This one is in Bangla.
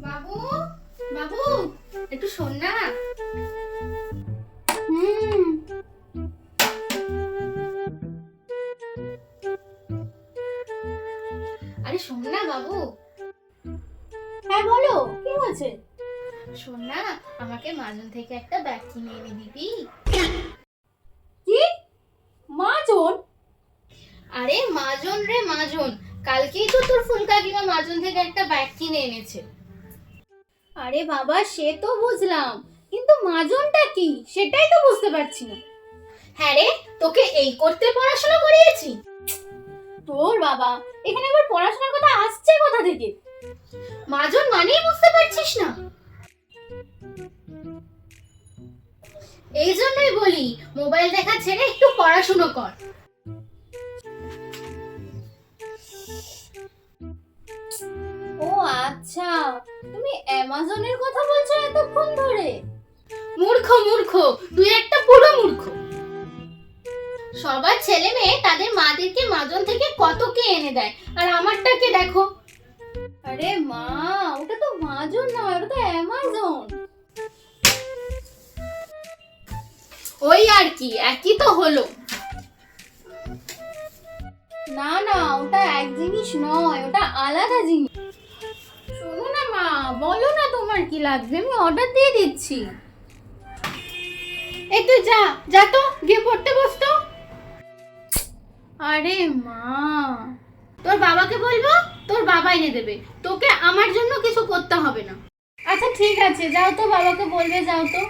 বাবু, বাবু, একটু শোন না। আরে শোন না বাবু। হ্যাঁ বলো, কি হয়েছে? শোন না, আমাকে মাজন থেকে একটা ব্যাগ কিনে এনে দিবি? কি? মাজন? আরে মাজন রে মাজন, কালকেই তো তোর ফুল কাকিমা মাজন থেকে একটা ব্যাগ কিনে এনেছে। আরে বাবা, সে তো বুঝলাম, কিন্তু মাজনটা কি সেটাই তো বুঝতে পারছি না। হ্যাঁ রে, তোকে এই করতে পড়াশোনা করিয়েছি? তোর বাবা, এখানে আবার পড়াশোনার কথা আসছে কোথা থেকে? মাজন মানেই বুঝতে পারছিস না? এই জন্যই বলি মোবাইল দেখা ছেড়ে একটু পড়াশোনা কর। ও আচ্ছা, তুমি অ্যামাজনের কথা বলছো এতক্ষণ ধরে? মূর্খ মূর্খ, তুই একটা পুরো মূর্খ। সবার ছেলে মেয়ে তাদের মাদেরকে মাজন থেকে কত কি এনে দেয়, আর আমারটাকে দেখো। আরে মা, ওটা তো মাজন নয়, ওটা তো অ্যামাজন। ওই আর কি, একই তো হলো। না না, ওটা এক জিনিস নয়, ওটা আলাদা জিনিস। শোনো না মা, বলো না তোমার কি লাগবে, আমি অর্ডার দিয়ে দিচ্ছি। এই তুই যা যা তো, গিয়ে পড়তে বস তো। আরে মা, তোর বাবাকে বলবো, তোর বাবা এনে দেবে, তোকে আমার জন্য কিছু করতে হবে না। আচ্ছা ঠিক আছে, যাও তো, বাবাকে বলবে, যাও তো।